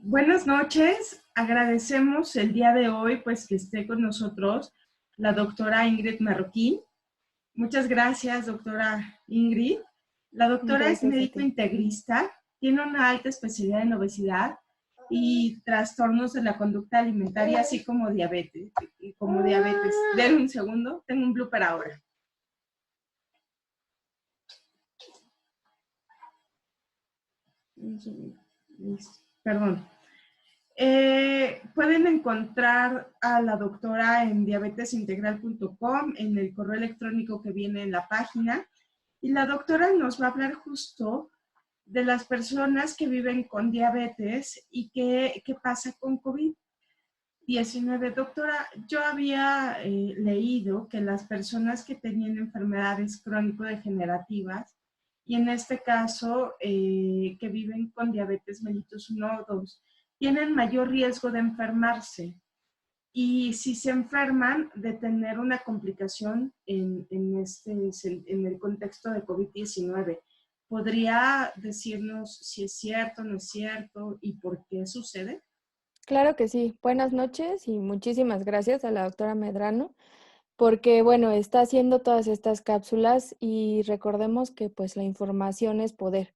Buenas noches, agradecemos el día de hoy pues que esté con nosotros la doctora Ingrid Marroquín. Muchas gracias, doctora Ingrid. La doctora es Gracias a médico ti. integrista, tiene una alta especialidad en obesidad y trastornos de la conducta alimentaria, así como diabetes. Denme un segundo, tengo un blooper ahora. Perdón. Pueden encontrar a la doctora en diabetesintegral.com, en el correo electrónico que viene en la página. Y la doctora nos va a hablar justo de las personas que viven con diabetes y qué pasa con COVID-19. Doctora, yo había leído que las personas que tenían enfermedades crónico-degenerativas, y en este caso que viven con diabetes mellitus 1 o 2, tienen mayor riesgo de enfermarse y si se enferman de tener una complicación en el contexto de COVID-19. ¿Podría decirnos si es cierto, no es cierto y por qué sucede? Claro que sí. Buenas noches y muchísimas gracias a la doctora Medrano porque, bueno, está haciendo todas estas cápsulas y recordemos que pues la información es poder.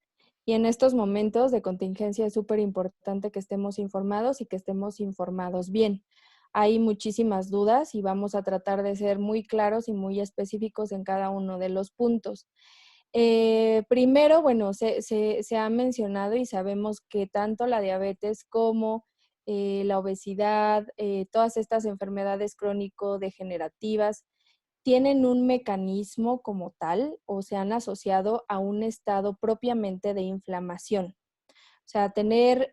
Y en estos momentos de contingencia es súper importante que estemos informados y que estemos informados bien. Hay muchísimas dudas y vamos a tratar de ser muy claros y muy específicos en cada uno de los puntos. Primero, bueno, se ha mencionado y sabemos que tanto la diabetes como la obesidad, todas estas enfermedades crónico-degenerativas tienen un mecanismo como tal o se han asociado a un estado propiamente de inflamación. O sea, tener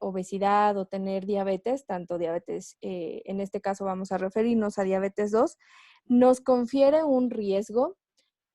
obesidad o tener diabetes, tanto diabetes, en este caso vamos a referirnos a diabetes 2, nos confiere un riesgo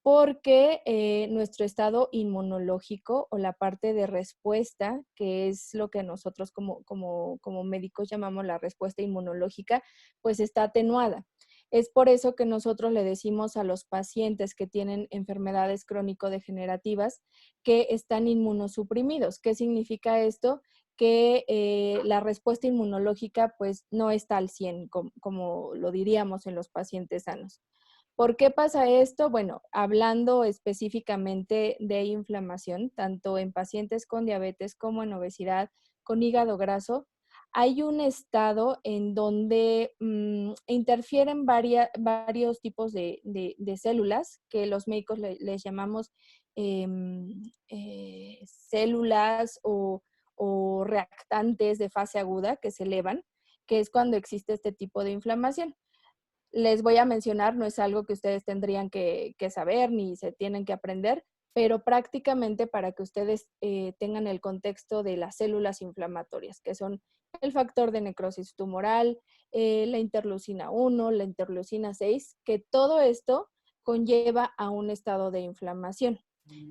porque nuestro estado inmunológico o la parte de respuesta, que es lo que nosotros como médicos llamamos la respuesta inmunológica, pues está atenuada. Es por eso que nosotros le decimos a los pacientes que tienen enfermedades crónico-degenerativas que están inmunosuprimidos. ¿Qué significa esto? Que la respuesta inmunológica pues no está al 100, como lo diríamos en los pacientes sanos. ¿Por qué pasa esto? Bueno, hablando específicamente de inflamación, tanto en pacientes con diabetes como en obesidad, con hígado graso, hay un estado en donde interfieren varios tipos de células que los médicos les llamamos células o reactantes de fase aguda que se elevan, que es cuando existe este tipo de inflamación. Les voy a mencionar, no es algo que ustedes tendrían que saber ni se tienen que aprender, pero prácticamente para que ustedes tengan el contexto de las células inflamatorias, que son el factor de necrosis tumoral, la interleucina 1, la interleucina 6, que todo esto conlleva a un estado de inflamación.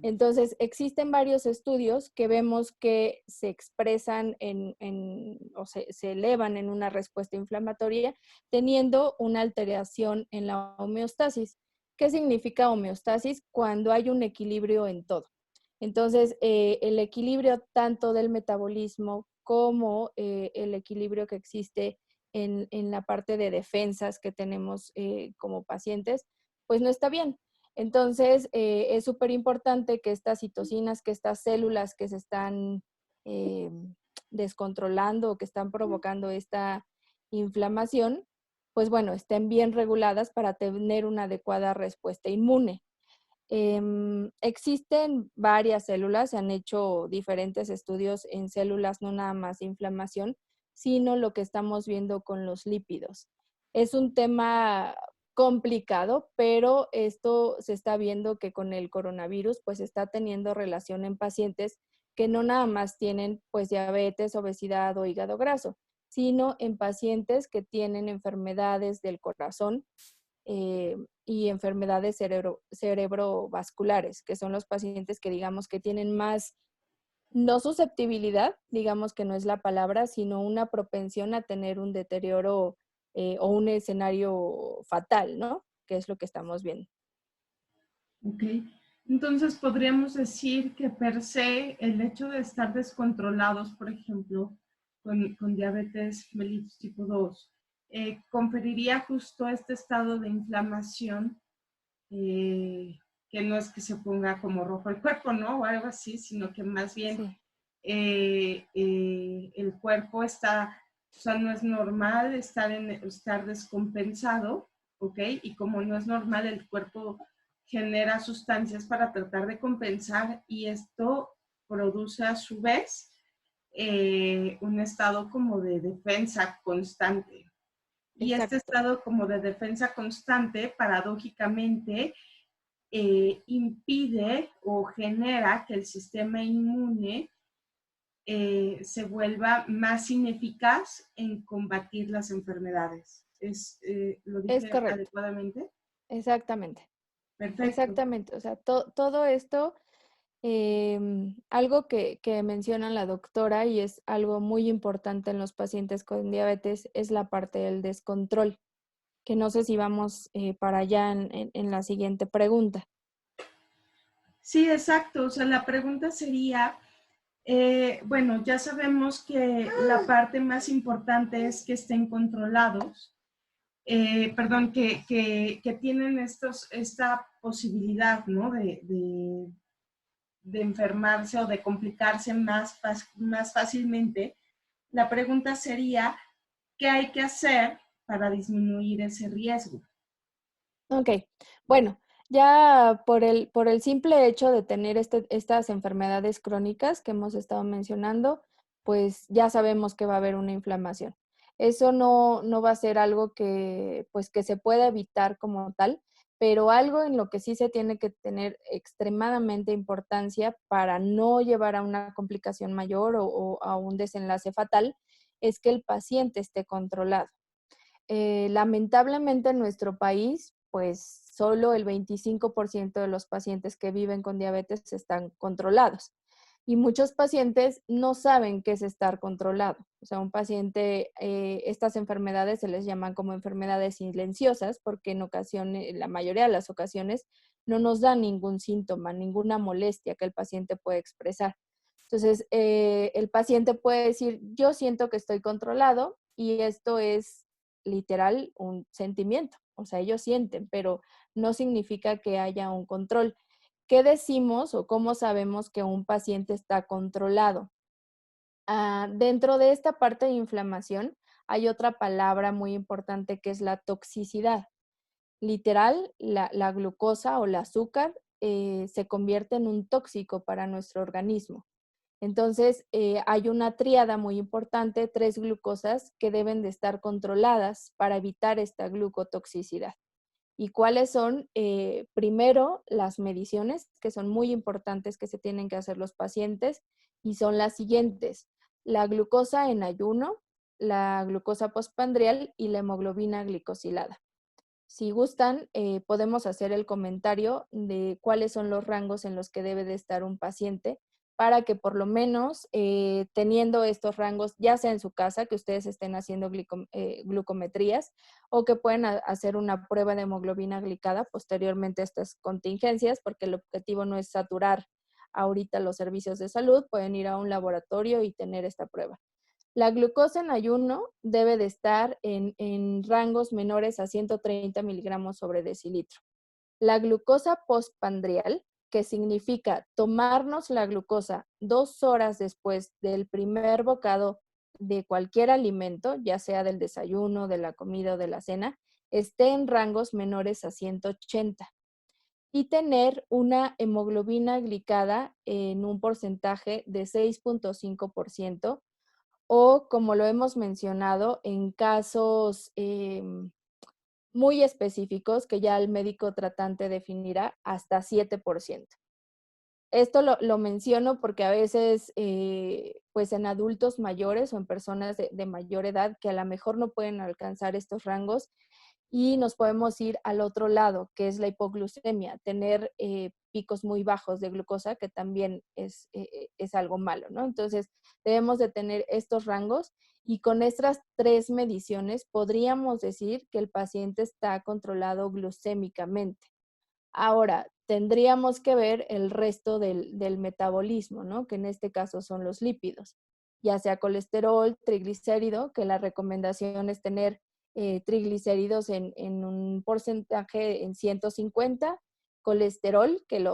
Entonces, existen varios estudios que vemos que se expresan o se elevan en una respuesta inflamatoria teniendo una alteración en la homeostasis. ¿Qué significa homeostasis? Cuando hay un equilibrio en todo. Entonces, el equilibrio tanto del metabolismo como el equilibrio que existe en la parte de defensas que tenemos como pacientes, pues no está bien. Entonces, es súper importante que estas citocinas, que estas células que se están eh, descontrolando o que están provocando esta inflamación, pues bueno, estén bien reguladas para tener una adecuada respuesta inmune. Existen varias células, se han hecho diferentes estudios en células, no nada más de inflamación, sino lo que estamos viendo con los lípidos. Es un tema complicado, pero esto se está viendo que con el coronavirus pues está teniendo relación en pacientes que no nada más tienen pues diabetes, obesidad o hígado graso, sino en pacientes que tienen enfermedades del corazón, y enfermedades cerebrovasculares, que son los pacientes que digamos que tienen más, no susceptibilidad, digamos que no es la palabra, sino una propensión a tener un deterioro o un escenario fatal, ¿no? Que es lo que estamos viendo. Ok. Entonces podríamos decir que per se el hecho de estar descontrolados, por ejemplo, con diabetes mellitus tipo 2, conferiría justo este estado de inflamación, que no es que se ponga como rojo el cuerpo, ¿no? O algo así, sino que más bien Sí, el cuerpo está, o sea, no es normal estar descompensado, ¿ok? Y como no es normal, el cuerpo genera sustancias para tratar de compensar y esto produce a su vez un estado como de defensa constante. Y este exacto. estado como de defensa constante, paradójicamente, impide o genera que el sistema inmune se vuelva más ineficaz en combatir las enfermedades. ¿Lo Es dije correcto, adecuadamente? exactamente, Perfecto. exactamente. O sea, todo esto, algo que menciona la doctora y es algo muy importante en los pacientes con diabetes es la parte del descontrol, que no sé si vamos para allá en la siguiente pregunta. Sí, exacto. O sea, la pregunta sería, bueno, ya sabemos que la parte más importante es que estén controlados, perdón, que tienen esta posibilidad, ¿no? De enfermarse o de complicarse más fácilmente. La pregunta sería, ¿qué hay que hacer para disminuir ese riesgo? Ok, bueno, ya por el simple hecho de tener estas enfermedades crónicas que hemos estado mencionando, pues ya sabemos que va a haber una inflamación. Eso no va a ser algo que, pues, que se pueda evitar como tal, pero algo en lo que sí se tiene que tener extremadamente importancia para no llevar a una complicación mayor o a un desenlace fatal es que el paciente esté controlado. Lamentablemente en nuestro país, pues solo el 25% de los pacientes que viven con diabetes están controlados. Y muchos pacientes no saben qué es estar controlado. O sea, un paciente, estas enfermedades se les llaman como enfermedades silenciosas porque en ocasiones, la mayoría de las ocasiones, no nos dan ningún síntoma, ninguna molestia que el paciente puede expresar. Entonces, el paciente puede decir, yo siento que estoy controlado y esto es literal un sentimiento. O sea, ellos sienten, pero no significa que haya un control. ¿Qué decimos o cómo sabemos que un paciente está controlado? Dentro de esta parte de inflamación hay otra palabra muy importante que es la toxicidad. Literal, la glucosa o el azúcar se convierte en un tóxico para nuestro organismo. Entonces, hay una tríada muy importante, 3 glucosas que deben de estar controladas para evitar esta glucotoxicidad. ¿Y cuáles son? Primero, las mediciones, que son muy importantes que se tienen que hacer los pacientes, y son las siguientes: la glucosa en ayuno, la glucosa postprandial y la hemoglobina glicosilada. Si gustan, podemos hacer el comentario de cuáles son los rangos en los que debe de estar un paciente para que por lo menos teniendo estos rangos, ya sea en su casa, que ustedes estén haciendo glucometrías o que pueden hacer una prueba de hemoglobina glicada posteriormente a estas contingencias, porque el objetivo no es saturar ahorita los servicios de salud, pueden ir a un laboratorio y tener esta prueba. La glucosa en ayuno debe de estar en rangos menores a 130 miligramos sobre decilitro. La glucosa postprandial, que significa tomarnos la glucosa 2 horas después del primer bocado de cualquier alimento, ya sea del desayuno, de la comida o de la cena, esté en rangos menores a 180. Y tener una hemoglobina glicada en un porcentaje de 6.5%, o como lo hemos mencionado, en casos muy específicos que ya el médico tratante definirá hasta 7%. Esto lo menciono porque a veces, pues en adultos mayores o en personas de mayor edad que a lo mejor no pueden alcanzar estos rangos y nos podemos ir al otro lado, que es la hipoglucemia, tener picos muy bajos de glucosa, que también es algo malo, ¿no? Entonces, debemos de tener estos rangos y con estas 3 mediciones podríamos decir que el paciente está controlado glucémicamente. Ahora, tendríamos que ver el resto del metabolismo, ¿no? Que en este caso son los lípidos. ya sea colesterol, triglicérido, que la recomendación es tener triglicéridos en un porcentaje en 150, colesterol, que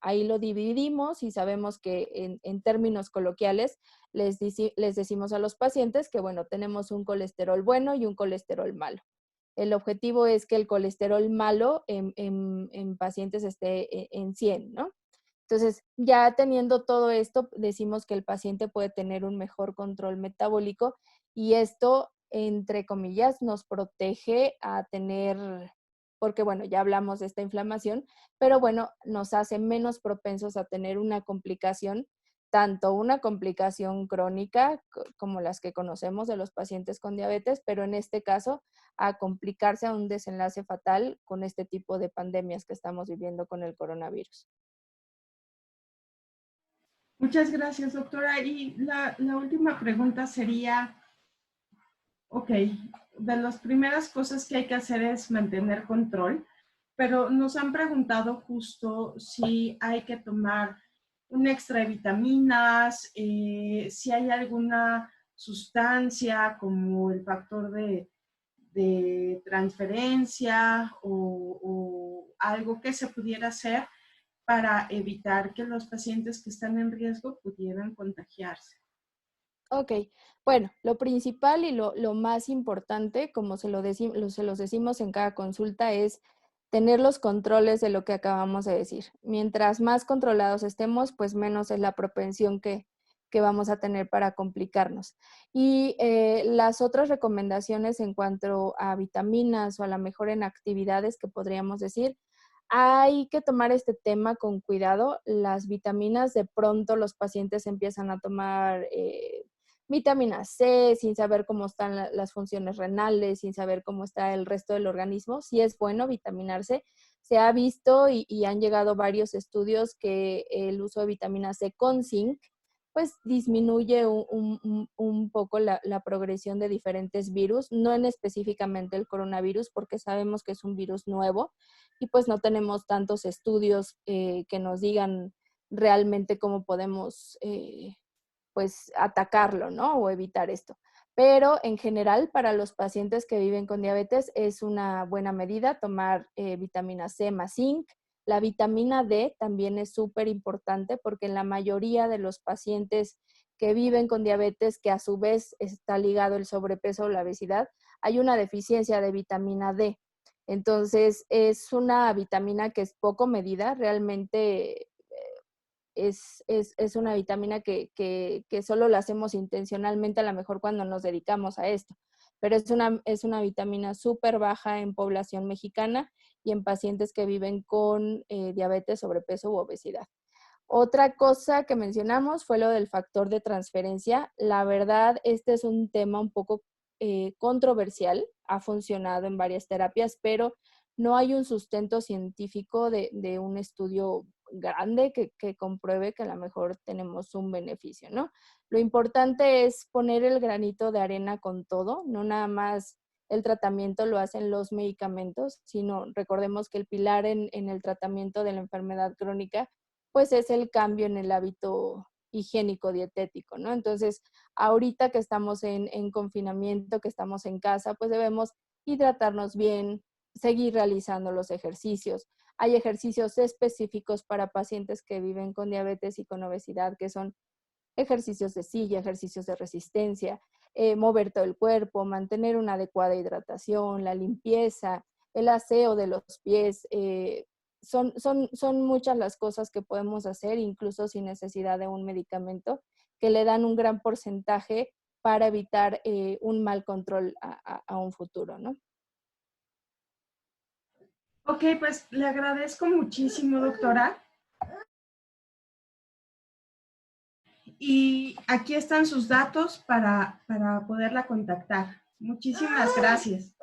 ahí lo dividimos y sabemos que en términos coloquiales les decimos a los pacientes que, tenemos un colesterol bueno y un colesterol malo. El objetivo es que el colesterol malo en pacientes esté en 100, ¿no? Entonces, ya teniendo todo esto, decimos que el paciente puede tener un mejor control metabólico y esto, entre comillas, nos protege a tener, porque ya hablamos de esta inflamación, pero nos hace menos propensos a tener una complicación, tanto una complicación crónica como las que conocemos de los pacientes con diabetes, pero en este caso a complicarse a un desenlace fatal con este tipo de pandemias que estamos viviendo con el coronavirus. Muchas gracias, doctora. Y la última pregunta sería, ok, de las primeras cosas que hay que hacer es mantener control, pero nos han preguntado justo si hay que tomar un extra de vitaminas, si hay alguna sustancia como el factor de transferencia o algo que se pudiera hacer para evitar que los pacientes que están en riesgo pudieran contagiarse. Ok, bueno, lo principal y lo más importante, como se los decimos en cada consulta, es tener los controles de lo que acabamos de decir. Mientras más controlados estemos, pues menos es la propensión que vamos a tener para complicarnos. Y las otras recomendaciones en cuanto a vitaminas o a la mejora en actividades que podríamos decir, hay que tomar este tema con cuidado. Las vitaminas, de pronto los pacientes empiezan a tomar vitamina C sin saber cómo están las funciones renales, sin saber cómo está el resto del organismo. Sí es bueno vitaminarse. Se ha visto y han llegado varios estudios que el uso de vitamina C con zinc pues disminuye un poco la progresión de diferentes virus, no en específicamente el coronavirus, porque sabemos que es un virus nuevo y pues no tenemos tantos estudios que nos digan realmente cómo podemos pues atacarlo, ¿no? O evitar esto. Pero en general, para los pacientes que viven con diabetes, es una buena medida tomar vitamina C más zinc. La vitamina D también es súper importante porque en la mayoría de los pacientes que viven con diabetes, que a su vez está ligado el sobrepeso o la obesidad, hay una deficiencia de vitamina D. Entonces, es una vitamina que es poco medida, realmente es una vitamina que solo la hacemos intencionalmente, a lo mejor cuando nos dedicamos a esto, pero es una vitamina súper baja en población mexicana y en pacientes que viven con diabetes, sobrepeso u obesidad. Otra cosa que mencionamos fue lo del factor de transferencia. La verdad, este es un tema un poco controversial, ha funcionado en varias terapias, pero no hay un sustento científico de un estudio grande que compruebe que a lo mejor tenemos un beneficio, ¿no? Lo importante es poner el granito de arena con todo, no nada más el tratamiento lo hacen los medicamentos, sino recordemos que el pilar en el tratamiento de la enfermedad crónica pues es el cambio en el hábito higiénico dietético, ¿no? Entonces, ahorita que estamos en confinamiento, que estamos en casa, pues debemos hidratarnos bien, seguir realizando los ejercicios. Hay ejercicios específicos para pacientes que viven con diabetes y con obesidad, que son ejercicios de silla, ejercicios de resistencia, mover todo el cuerpo, mantener una adecuada hidratación, la limpieza, el aseo de los pies. Son muchas las cosas que podemos hacer, incluso sin necesidad de un medicamento, que le dan un gran porcentaje para evitar un mal control a un futuro, ¿no? Ok, pues le agradezco muchísimo, doctora. Y aquí están sus datos para poderla contactar. Muchísimas gracias.